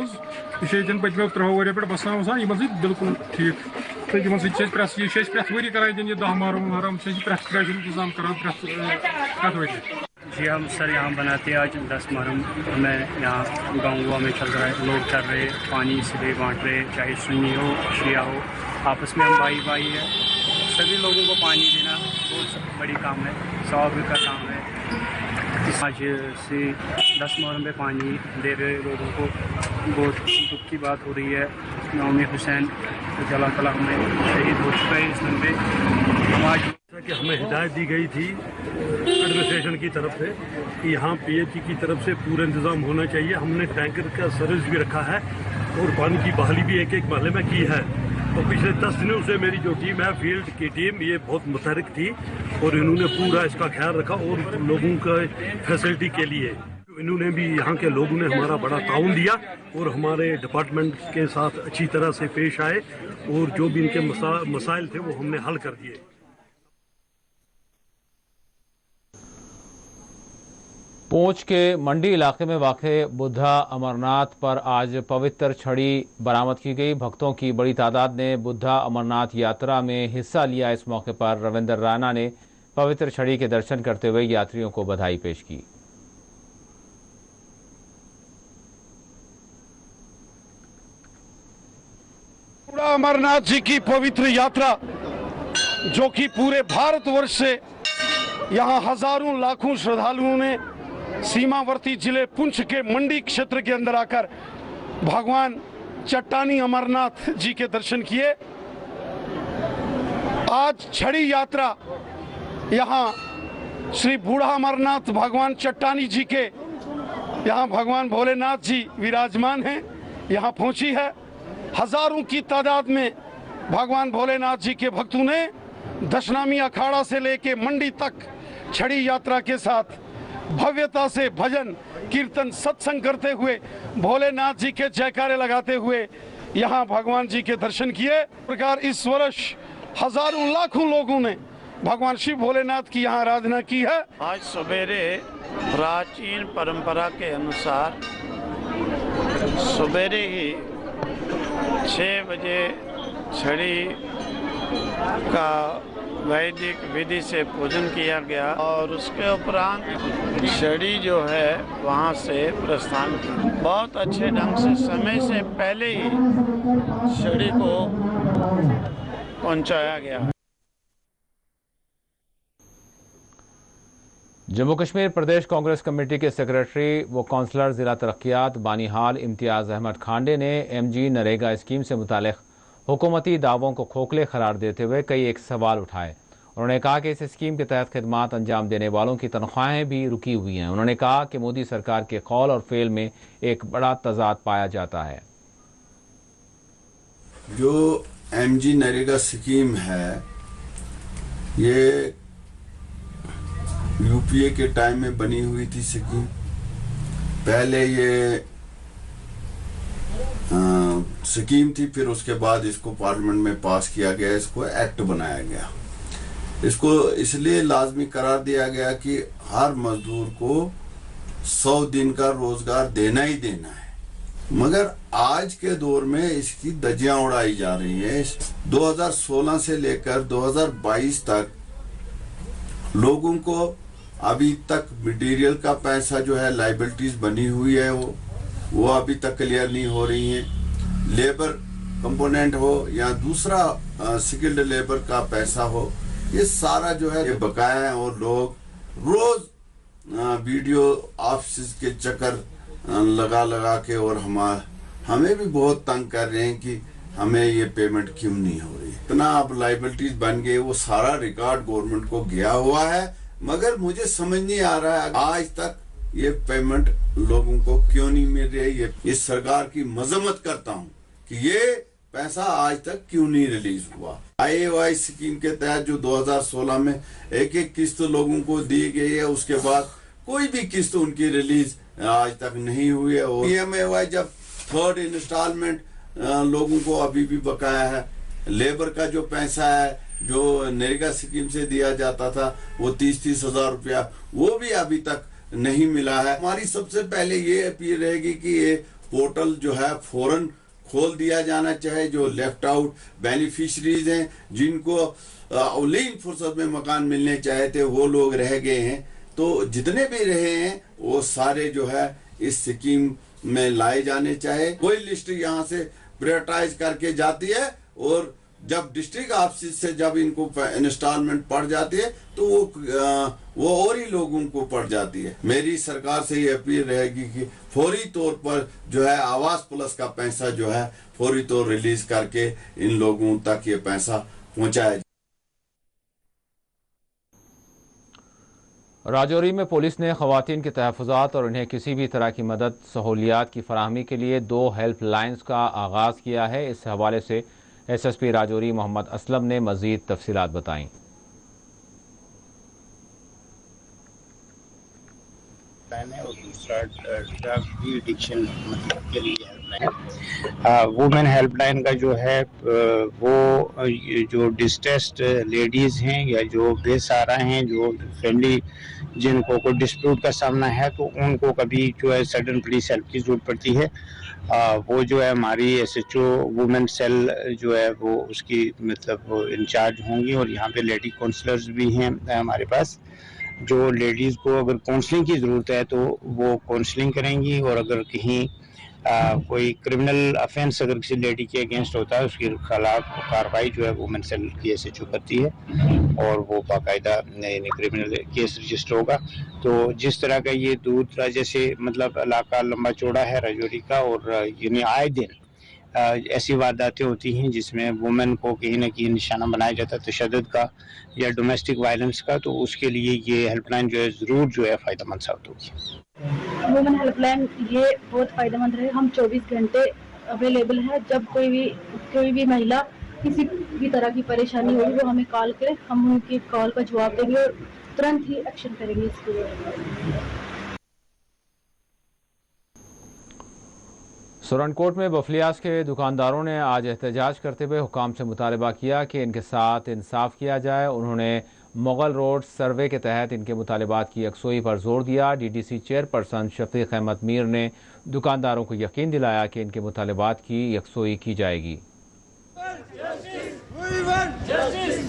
ये पत्मो 3 वरियों पे बसान वसान बिल्कुल ठीक तो ये प्रत वरी कर 10 मुहर्रम प्रत इंतजाम कर वरी। जी हम सर यहाँ बनाते हैं आज 10 मुहर्रम हमें यहाँ गाँव में चल रहा है, लोग कर रहे पानी इसलिए बांट रहे, चाहे सुन्नी हो शिया हो, आपस में हम भाई भाई है। सभी लोगों को पानी देना बहुत बड़ी काम है, सवाब का काम है। आज से 10 मुहर्रम पे पानी दे रहे लोगों को बहुत दुख की बात हो रही है। इमाम हुसैन अल्लाह ताला हमें शहीद हो चुका है इस दिन पे। हम आज कि हमें हिदायत दी गई थी एडमिनिस्ट्रेशन की तरफ से कि यहाँ पीएचई की तरफ से पूरा इंतज़ाम होना चाहिए। हमने टैंकर का सर्विस भी रखा है और पानी की बहाली भी एक महल्ले में की है। तो पिछले 10 दिनों से मेरी जो टीम है फील्ड की टीम ये बहुत मुतहरिक थी और इन्होंने पूरा इसका ख्याल रखा और लोगों का फैसिलिटी के लिए इन्होंने भी यहाँ के लोगों ने हमारा बड़ा ताउन दिया और हमारे डिपार्टमेंट के साथ अच्छी तरह से पेश आए और जो भी इनके मसाइल थे वो हमने हल कर दिए। पूंछ के मंडी इलाके में वाक़े बुद्धा अमरनाथ पर आज पवित्र छड़ी बरामद की गई। भक्तों की बड़ी तादाद ने बुद्धा अमरनाथ यात्रा में हिस्सा लिया। इस मौके पर रविंदर राणा ने पवित्र छड़ी के दर्शन करते हुए यात्रियों को बधाई पेश की। बुद्धा अमरनाथ जी की पवित्र यात्रा जो कि पूरे भारतवर्ष से यहाँ हजारों लाखों श्रद्धालुओं ने सीमावर्ती जिले पुंछ के मंडी क्षेत्र के अंदर आकर भगवान चट्टानी अमरनाथ जी के दर्शन किए। आज छड़ी यात्रा यहाँ श्री बूढ़ा अमरनाथ भगवान चट्टानी जी के यहाँ भगवान भोलेनाथ जी विराजमान हैं, यहाँ पहुंची है। हजारों की तादाद में भगवान भोलेनाथ जी के भक्तों ने दशनामी अखाड़ा से लेके मंडी तक छड़ी यात्रा के साथ भव्यता से भजन कीर्तन सत्संग करते हुए भोलेनाथ जी के जयकारे लगाते हुए यहाँ भगवान जी के दर्शन किए। प्रकार इस वर्ष हजारों लाखों लोगों ने भगवान शिव भोलेनाथ की यहाँ आराधना की है। आज सवेरे प्राचीन परंपरा के अनुसार सवेरे ही 6 बजे छड़ी का वैदिक विधि से पूजन किया गया और उसके उपरांत छड़ी जो है वहाँ से प्रस्थान की। बहुत अच्छे ढंग से समय से पहले ही छड़ी को पहुँचाया गया। जम्मू कश्मीर प्रदेश कांग्रेस कमेटी के सेक्रेटरी व काउंसलर जिला तरक्कियात बानीहाल इम्तियाज़ अहमद खांडे ने एमजी नरेगा स्कीम से मुतालिक हुकूमती दावों को खोखले करार देते हुए कई एक सवाल उठाए। उन्होंने कहा कि इस स्कीम के तहत खिदमात अंजाम देने वालों की तनख्वाहें भी रुकी हुई हैं। उन्होंने कहा कि मोदी सरकार के कौल और फेल में एक बड़ा तजाद पाया जाता है। जो एमजी नरेगा स्कीम है ये यूपीए के टाइम में बनी हुई थी स्कीम। पहले ये स्कीम थी, फिर उसके बाद इसको पार्लियामेंट में पास किया गया, इसको एक्ट बनाया गया। इसको इसलिए लाजमी करार दिया गया कि हर मजदूर को 100 दिन का रोजगार देना ही देना है। मगर आज के दौर में इसकी धज्जियां उड़ाई जा रही है। 2016 से लेकर 2022 तक लोगों को अभी तक मटेरियल का पैसा जो है लाइबिलिटीज बनी हुई है वो अभी तक क्लियर नहीं हो रही है। लेबर कंपोनेंट हो या दूसरा स्किल्ड लेबर का पैसा हो, ये सारा जो है ये बकाया है और लोग रोज वीडियो ऑफिस के चक्कर लगा के और हमें भी बहुत तंग कर रहे हैं कि हमें ये पेमेंट क्यों नहीं हो रही। इतना अब लाइबिलिटीज बन गए, वो सारा रिकॉर्ड गवर्नमेंट को गया हुआ है, मगर मुझे समझ नहीं आ रहा है आज तक ये पेमेंट लोगों को क्यों नहीं मिल रही। ये इस सरकार की मजम्मत करता हूँ कि ये पैसा आज तक क्यों नहीं रिलीज हुआ। IAY स्कीम के तहत जो 2016 में एक किस्त लोगों को दी गई है, उसके बाद कोई भी किस्त उनकी रिलीज आज तक नहीं हुई है। और PMAY जब 3rd इंस्टॉलमेंट लोगों को अभी भी बकाया है, लेबर का जो पैसा है जो नरेगा स्कीम से दिया जाता था वो 30-30 हज़ार रुपया वो भी अभी तक नहीं मिला है। हमारी सबसे पहले ये अपील रहेगी कि ये पोर्टल जो है फौरन खोल दिया जाना चाहिए। जो लेफ्ट आउट बेनिफिशरीज हैं जिनको औलीन फुर्सत में मकान मिलने चाहे थे वो लोग रह गए हैं, तो जितने भी रहे हैं वो सारे जो है इस स्कीम में लाए जाने चाहिए। कोई लिस्ट यहाँ से प्रायोरिटाइज करके जाती है और जब डिस्ट्रिक्ट ऑफिस से जब इनको इंस्टॉलमेंट पड़ जाती है तो वो और ही लोगों को पड़ जाती है। मेरी सरकार से ये अपील रहेगी कि फौरी तौर पर जो है आवास प्लस का पैसा जो है फौरी तौर रिलीज करके इन लोगों तक ये पैसा पहुंचाया जाए। राजौरी में पुलिस ने खवातीन के तहफ़्फ़ुज़ात और उन्हें किसी भी तरह की मदद सहूलियात की फराहमी के लिए 2 हेल्प लाइन्स का आगाज़ किया है। इस हवाले से SSP राजौरी मोहम्मद असलम ने मज़ीद तफसीलात बताईं। और दूसरा ड्रग एडिक्शन के लिए हेल्पलाइन। वुमेन हेल्पलाइन का जो है वो जो डिस्ट्रेस्ड लेडीज़ हैं या जो बेसहारा हैं, जो फैमिली जिनको कोई डिस्प्यूट का सामना है, तो उनको कभी जो है सडन पुलिस हेल्प की ज़रूरत पड़ती है। वो जो है हमारी SHO वुमेन सेल जो है वो उसकी मतलब इंचार्ज होंगी और यहाँ पे लेडी काउंसलर्स भी हैं हमारे पास। जो लेडीज़ को अगर काउंसलिंग की ज़रूरत है तो वो काउंसलिंग करेंगी, और अगर कहीं कोई क्रिमिनल ऑफेंस अगर किसी लेडी के अगेंस्ट होता है उसके खिलाफ कार्रवाई जो है वुमेन सेल की SHO करती है और वो बाकायदा क्रिमिनल केस रजिस्टर होगा। तो जिस तरह का ये दूर दराज जैसे मतलब इलाका लंबा चौड़ा है राजौरी का, और यानी आए दिन ऐसी वारदातें होती हैं जिसमें वुमेन को कहीं ना कहीं निशाना बनाया जाता है तशद्दुद का या डोमेस्टिक वायलेंस का, तो उसके लिए ये हेल्पलाइन जो है ज़रूर जो है फ़ायदेमंद साबित होगी। वुमेन हेल्पलाइन ये बहुत फ़ायदेमंद रहे। हम 24 घंटे अवेलेबल है। जब कोई भी महिला किसी भी तरह की परेशानी होगी वो हमें कॉल करे, हम उनकी कॉल का जवाब देंगे और तुरंत ही एक्शन करेंगे इसके लिए। सुरनकोट में बफलियास के दुकानदारों ने आज एहतजाज करते हुए हुकाम से मुतालबा किया कि इनके साथ इंसाफ किया जाए। उन्होंने मुगल रोड सर्वे के तहत इनके मुतालबात की यकसोई पर जोर दिया। DDC चेयरपर्सन शफीक अहमद मीर ने दुकानदारों को यकीन दिलाया कि इनके मुतालबात की यकसोई की जाएगी।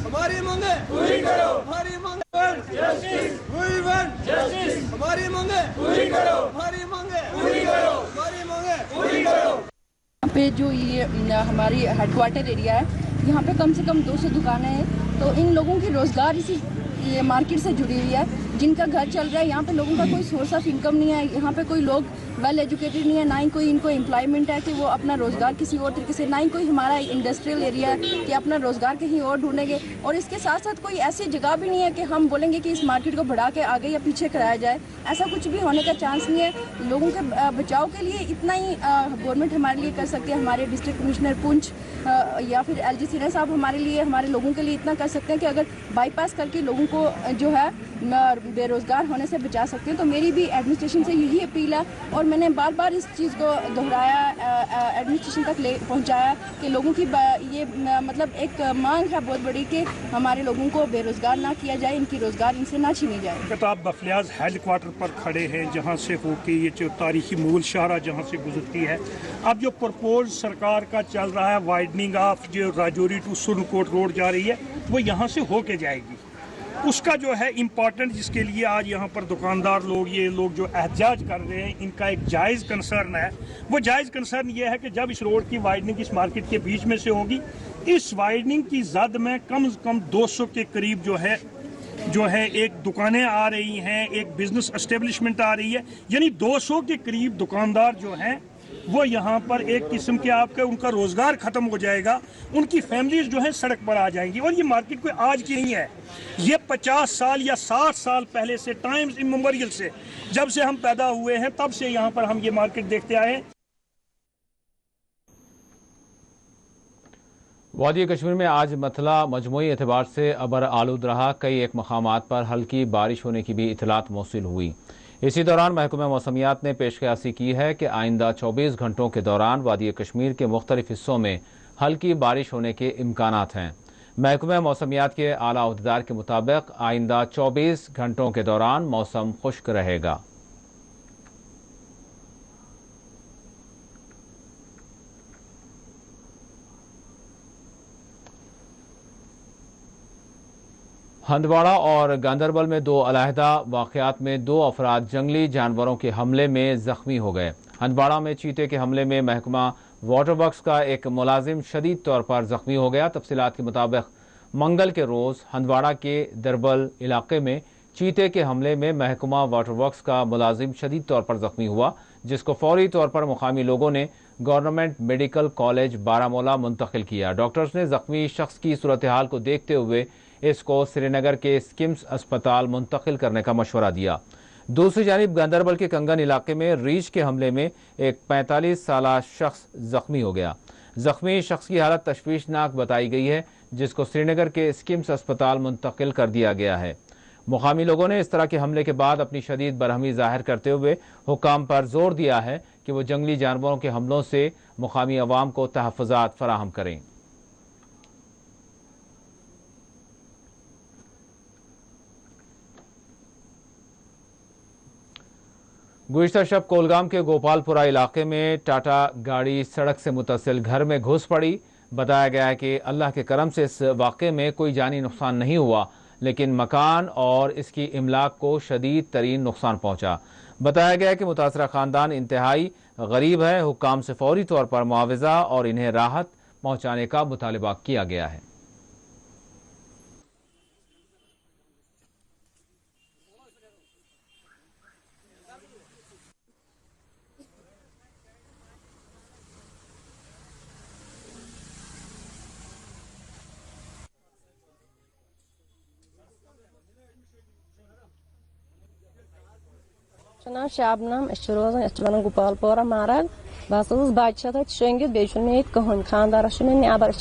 हमारी मांगे पूरी करो, हमारी मांगे हमारी मांगे पूरी करो, हमारी मांगे पूरी करो, हमारी मांगे पूरी करो। यहाँ पे जो ये हमारी हेडक्वार्टर एरिया है, यहाँ पे कम से कम 200 दुकानें हैं, तो इन लोगों की रोज़गार इसी ये मार्केट से जुड़ी हुई है, जिनका घर चल रहा है। यहाँ पे लोगों का कोई सोर्स ऑफ इनकम नहीं है, यहाँ पे कोई लोग वेल एजुकेटेड नहीं है, ना ही कोई इनको एम्प्लॉयमेंट है कि वो अपना रोज़गार किसी और तरीके से, ना ही कोई हमारा इंडस्ट्रियल एरिया है कि अपना रोज़गार कहीं और ढूंढेंगे। और इसके साथ साथ कोई ऐसी जगह भी नहीं है कि हम बोलेंगे कि इस मार्केट को बढ़ा के आगे या पीछे कराया जाए, ऐसा कुछ भी होने का चांस नहीं है। लोगों के बचाव के लिए इतना ही गवर्नमेंट हमारे लिए कर सकती है, हमारे डिस्ट्रिक्ट कमिश्नर पुंछ या फिर LG सिन्हा साहब हमारे लिए, हमारे लोगों के लिए इतना कर सकते हैं कि अगर बाईपास करके लोगों को जो है बेरोज़गार होने से बचा सकते हैं। तो मेरी भी एडमिनिस्ट्रेशन से यही अपील है और मैंने बार बार इस चीज़ को दोहराया, एडमिनिस्ट्रेशन तक पहुंचाया कि लोगों की ये मतलब एक मांग है बहुत बड़ी कि हमारे लोगों को बेरोज़गार ना किया जाए, इनकी रोज़गार इनसे ना छीनी जाए। तो आप बफलियाज हेड क्वार्टर पर खड़े हैं जहाँ से होके ये जो तारीखी मूल शाहरा जहाँ से गुजरती है, अब जो प्रपोज सरकार का चल रहा है वाइडनिंग ऑफ जो राजौरी टू सुरनकोट रोड जा रही है वो यहाँ से होके जाएगी, उसका जो है इम्पोर्टेंट जिसके लिए आज यहाँ पर दुकानदार लोग ये लोग जो एहतजाज कर रहे हैं, इनका एक जायज़ कंसर्न है। वो जायज़ कंसर्न ये है कि जब इस रोड की वाइडनिंग इस मार्केट के बीच में से होगी, इस वाइडनिंग की जद में कम से कम 200 के करीब जो है एक दुकानें आ रही हैं, एक बिजनेस एस्टेब्लिशमेंट आ रही है, यानी 200 के करीब दुकानदार जो हैं वो यहाँ पर एक किस्म के आपका उनका रोज़गार ख़त्म हो जाएगा, उनकी फैमिलीज जो है सड़क पर आ जाएंगी। और ये मार्केट कोई आज की नहीं है, ये 50 साल या 60 साल पहले से, टाइम्स इमेमोरियल से, जब से हम पैदा हुए हैं तब से यहाँ पर हम ये मार्केट देखते आए हैं। वादी कश्मीर में आज मतला मजमूई एतबार से अबर आलूद रहा। कई एक मकामात पर हल्की बारिश होने की भी इतलात मौसूल हुई। इसी दौरान महकमा मौसमियात ने पेशकयासी की है कि आइंदा 24 घंटों के दौरान वादी कश्मीर के मुख्तलिफ हिस्सों में हल्की बारिश होने के इम्कानात हैं। महकमा मौसमियात के आला अहदेदार के मुताबिक आइंदा 24 घंटों के दौरान मौसम खुश्क रहेगा। हंदवाड़ा और गांदरबल में 2 अलहदा वाक़यात में 2 अफराद जंगली जानवरों के हमले में जख्मी हो गए। हंदवाड़ा में चीते के हमले में महकमा वाटर वर्क्स का एक मुलाजिम शदीद तौर पर जख्मी हो गया। तफसीलात के मुताबिक मंगल के रोज़ हंदवाड़ा के दरबल इलाके में चीते के हमले में महकमा वाटर वर्क्स का मुलाजिम शदीद तौर पर जख्मी हुआ, जिसको फौरी तौर पर मुकामी लोगों ने गवर्नमेंट मेडिकल कॉलेज बारामूला मुंतकिल किया। डॉक्टर्स ने जख्मी शख्स की सूरत हाल को देखते हुए इसको श्रीनगर के स्किम्स अस्पताल मुंतकिल करने का मशवरा दिया। दूसरी जानिब गांदरबल के कंगन इलाके में रीछ के हमले में एक 45 साला शख्स जख्मी हो गया। जख्मी शख्स की हालत तशवीशनाक बताई गई है, जिसको श्रीनगर के स्किम्स अस्पताल मुंतकिल कर दिया गया है। मुकामी लोगों ने इस तरह के हमले के बाद अपनी शदीद बरहमी जाहिर करते हुए हुकाम पर जोर दिया है कि वो जंगली जानवरों के हमलों से मुकामी अवाम को तहफ़्फ़ुज़ात फराहम करें। गुज़िश्ता शब कोलगाम के गोपालपुरा इलाके में टाटा गाड़ी सड़क से मुत्तसिल घर में घुस पड़ी। बताया गया है कि अल्लाह के करम से इस वाक़े में कोई जानी नुकसान नहीं हुआ, लेकिन मकान और इसकी इमलाक को शदीद तरीन नुकसान पहुंचा। बताया गया है कि मुतासरा ख़ानदान इंतहाई गरीब है। हुक्काम से फौरी तौर पर मुआवजा और इन्हें राहत पहुंचाने का मुतालबा किया गया है। शाबनम रोजान गोपालपोरा मारग बस बच्चे शंगित बे मे कहन खानदार नबर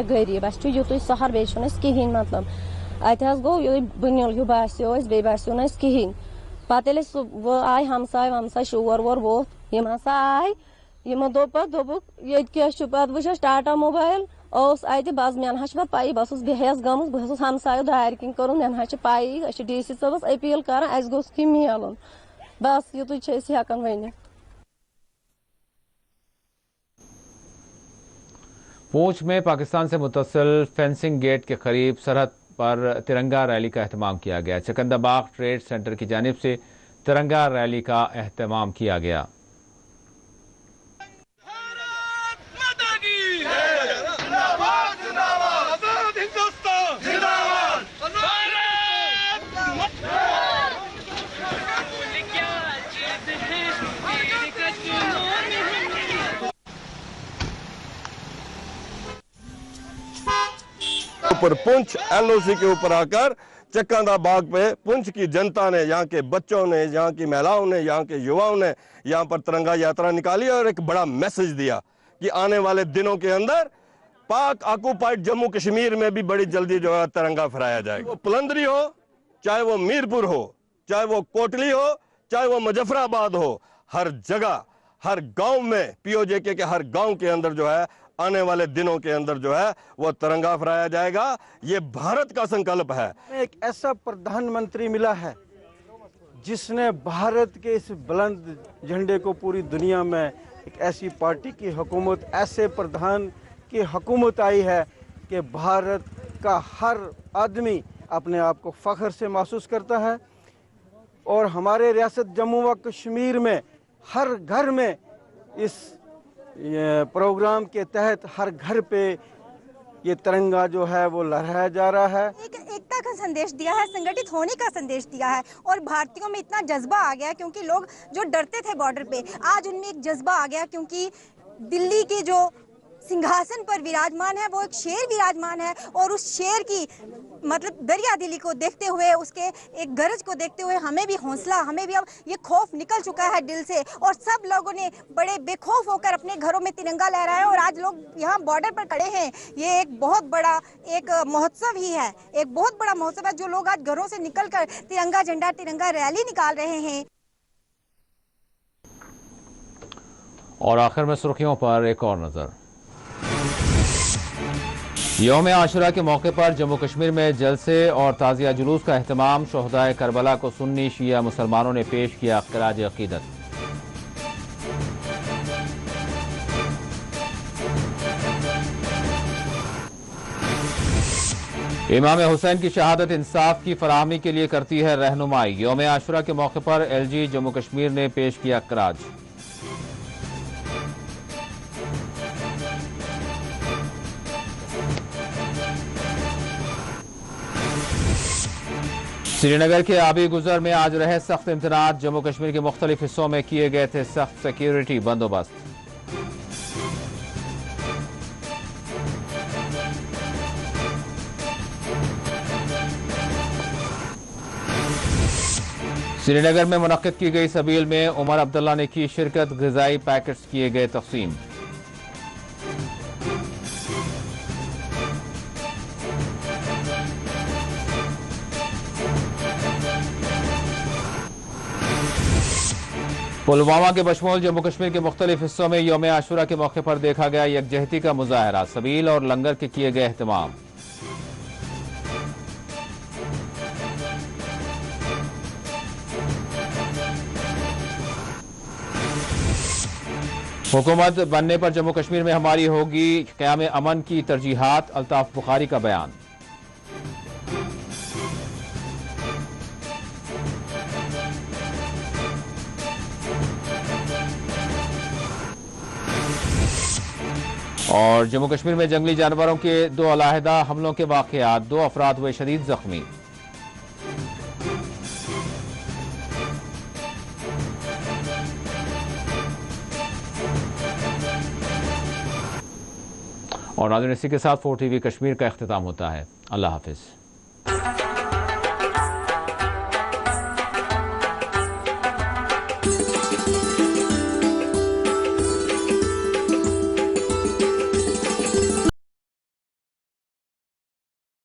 गरीब युत सहर बे कहें मतलब अत गो बुनिल हूँ बास्यो ना कहें पे आय हमसाय वमसाय शोर वोर वोत यम हसा आय यमो दोप बहुत टाटा मोबाइल अत बस मे पाई बस बेहस गम बस हमसाय दार किन कर मे पाई DC सबस अपील कर गोस मिलन बस युत हेकान वन। पूंछ में पाकिस्तान से मुत्तसिल फेंसिंग गेट के करीब सरहद पर तिरंगा रैली का एहतमाम किया गया। चकंदाबाग ट्रेड सेंटर की जानिब से तिरंगा रैली का एहतमाम किया गया। ऊपर पुंछ LOC के ऊपर आकर चकंदाबाग पे पुंछ की जनता ने, यहाँ के बच्चों ने, यहाँ की महिलाओं ने, यहाँ के युवाओं ने यहाँ पर तिरंगा यात्रा निकाली और एक बड़ा मैसेज दिया कि आने वाले दिनों के अंदर पाक ऑक्युपाइड जम्मू कश्मीर में भी बड़ी जल्दी जो है तिरंगा फहराया जाएगा। वो पुलंदरी हो, चाहे वो मीरपुर हो, चाहे वो कोटली हो, चाहे वो मुजफ्फराबाद हो, हर जगह हर गांव में POJK के हर गांव के अंदर जो है आने वाले दिनों के अंदर जो है वो तिरंगा फहराया जाएगा। ये भारत का संकल्प है। एक ऐसा प्रधानमंत्री मिला है जिसने भारत के इस बुलंद झंडे को पूरी दुनिया में, एक ऐसी पार्टी की हुकूमत, ऐसे प्रधान की हुकूमत आई है कि भारत का हर आदमी अपने आप को फख्र से महसूस करता है। और हमारे रियासत जम्मू व कश्मीर में हर घर में इस प्रोग्राम के तहत हर घर पे ये तिरंगा जो है वो लहराया जा रहा है। एकता का संदेश दिया है, संगठित होने का संदेश दिया है और भारतीयों में इतना जज्बा आ गया क्योंकि लोग जो डरते थे बॉर्डर पे, आज उनमें एक जज्बा आ गया क्योंकि दिल्ली के जो सिंहासन पर विराजमान है वो एक शेर विराजमान है और उस शेर की मतलब दरिया दिली को देखते हुए, उसके एक गरज को देखते हुए हमें भी हौसला, हमें भी अब ये खौफ निकल चुका है दिल से और सब लोगों ने बड़े बेखौफ होकर अपने घरों में तिरंगा लहराया और आज लोग यहाँ बॉर्डर पर खड़े हैं। ये एक बहुत बड़ा एक महोत्सव ही है, एक बहुत बड़ा महोत्सव है जो लोग आज घरों से निकल कर तिरंगा झंडा, तिरंगा रैली निकाल रहे हैं। और आखिर में सुर्खियों पर एक और नजर। یوم عاشورہ کے موقع پر جموں کشمیر میں جلسے اور تعزیہ جلوس کا اہتمام. شہدائے کربلا کو سنی شیعہ مسلمانوں نے پیش کیا خراج عقیدت. امام حسین کی شہادت انصاف کی فراہمی کے لیے کرتی ہے رہنمائی. یوم عاشورہ کے موقع پر ایل جی جموں کشمیر نے پیش کیا خراج. سری نگر کے آبی گزر میں آج رہے سخت امتناعات. جموں کشمیر کے مختلف حصوں میں کیے گئے تھے سخت سیکیورٹی بندوبست. سری نگر میں منعقد کی گئی سبیل میں عمر عبداللہ نے کی شرکت. غذائی پیکٹس کیے گئے تقسیم. پلوامہ کے بشمول جموں کشمیر کے مختلف حصوں میں یوم عاشورہ کے موقع پر دیکھا گیا یکجہتی کا مظاہرہ. سبیل اور لنگر کے کیے گئے اہتمام. حکومت بننے پر جموں کشمیر میں ہماری ہوگی قیام امن کی ترجیحات. الطاف بخاری کا بیان. اور جموں کشمیر میں جنگلی جانوروں کے 2 علیحدہ حملوں کے واقعات. 2 افراد ہوئے شدید زخمی. اور ناظرین اسی کے ساتھ 4 ٹی وی کشمیر کا اختتام ہوتا ہے. اللہ حافظ.